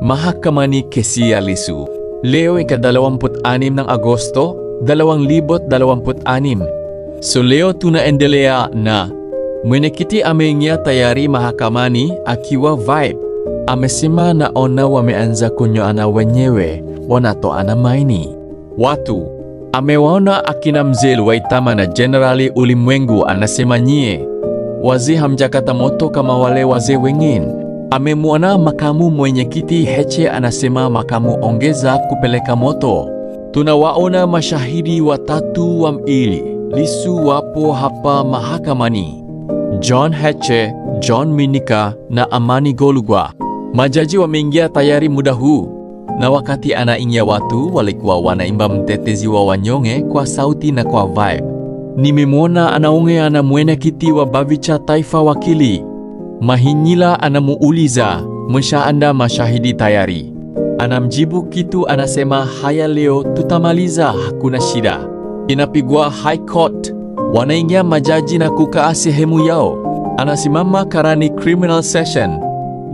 Mahakamani kesi ya Lissu. Leo ika-26 ng Agosto, 2026. So leo tunaendelea na mwenyekiti ameingia tayari mahakamani akiwa vibe. Amesema naona wameanza kunyoana wenyewe, wanatoana maini. Watu amewaona akina Mzee Waitama na Jenerali Ulimwengu, anasema nyie wazee hamjakata moto kama wale wazee wengine. Amemwona makamu mwenyekiti Heche, anasema makamu ongeza kupeleka moto. Tunawaona mashahidi watatu wa mili Lissu wapo hapa mahakamani: John Heche, John Mnyika na Amani Golugwa. Majaji wameingia tayari muda huu, na wakati anaingia watu walikuwa wanaimba mtetezi wa wanyonge kwa sauti na kwa vibe. Nimemwona anaongea na mwenyekiti wa Bavicha Taifa wakili Mahinyila, anamuuliza mshaanda mashahidi tayari? Anamjibu kitu, anasema haya, leo tutamaliza, hakuna shida. Inapigwa high court, wanaingia majaji na kukaa sehemu yao. Anasimama karani criminal session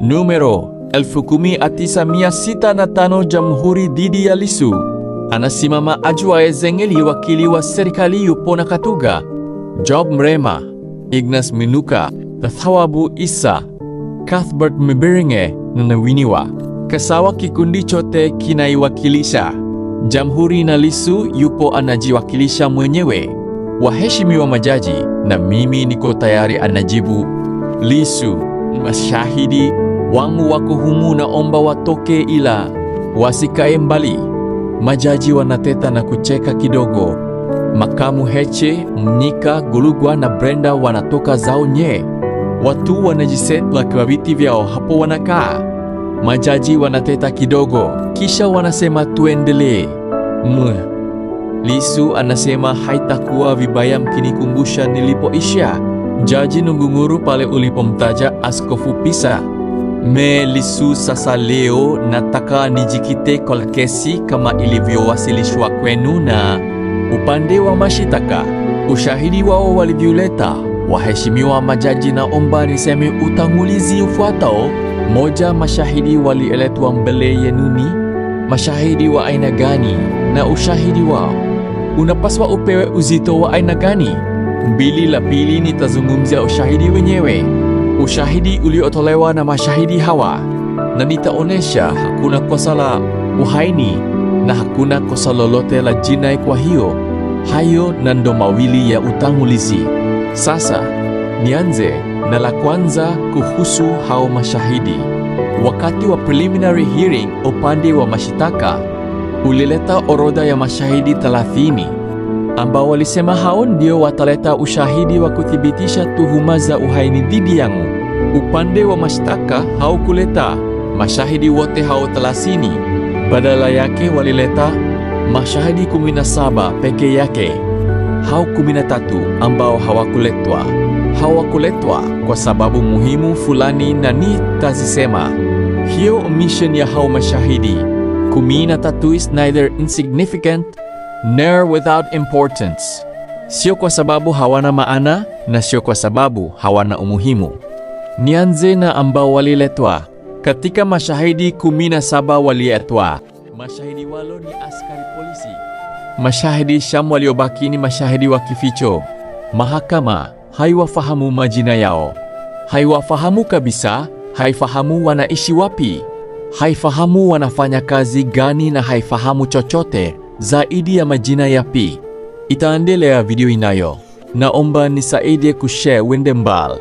numero 19605 Jamhuri dhidi ya Lissu. Anasimama Ajuaye Zengeli, wakili wa serikali yupo na Katuga, Job Mrema, Ignas Minuka, Thawabu Isa, Cuthbert Mbiringe na Nawiniwa. Kasawa kikundi chote kinaiwakilisha Jamhuri na Lissu yupo anajiwakilisha mwenyewe. Waheshimiwa majaji, na mimi niko tayari, anajibu Lissu. Mashahidi wangu wako humu, naomba watoke ila wasikae mbali. Majaji wanateta na kucheka kidogo. Makamu Heche, Mnyika, Golugwa na Brenda wanatoka zao nye. Watu wanajiset kwa viti vyao hapo wanakaa. Majaji wanateta kidogo, kisha wanasema tuendelee. Lissu anasema haitakuwa vibaya mkinikumbusha nilipoisha. Jaji Nungunguru pale ulipomtaja Askofu Pisa. Lissu, sasa leo nataka nijikite kwa kesi kama ilivyowasilishwa kwenu na upande wa mashitaka, ushahidi wao walivyoleta. Waheshimiwa majaji, naomba niseme utangulizi ufuatao. Moja, mashahidi walioletwa mbele yenu ni mashahidi wa aina gani na ushahidi wao unapaswa upewe uzito wa aina gani? Mbili, la pili nitazungumzia ushahidi wenyewe, ushahidi uliotolewa na mashahidi hawa, na nitaonesha hakuna kosa la uhaini na hakuna kosa lolote la jinai. Kwa hiyo hayo na ndo mawili ya utangulizi. Sasa nianze na la kwanza kuhusu hao mashahidi. Wakati wa preliminary hearing, upande wa mashitaka ulileta orodha ya mashahidi 30 ambao walisema hao ndio wataleta ushahidi wa kuthibitisha tuhuma za uhaini dhidi yangu. Upande wa mashtaka haukuleta mashahidi wote hao 30. Badala yake walileta mashahidi 17 peke yake. Hao 13 ambao hawakuletwa kwa sababu muhimu fulani, na nitazisema. Hiyo omission ya hao mashahidi 13 is neither insignificant nor without importance. Sio kwa sababu hawana maana na sio kwa sababu hawana umuhimu. Nianze na ambao waliletwa. Katika mashahidi 17 waliletwa, mashahidi walo ni askari polisi. Mashahidi sham waliobaki ni mashahidi wa kificho. Mahakama haiwafahamu majina yao, haiwafahamu kabisa, haifahamu wanaishi wapi, haifahamu wanafanya kazi gani, na haifahamu chochote zaidi ya majina yapi. Itaendelea video inayo. Naomba nisaidie kushare wende mbali.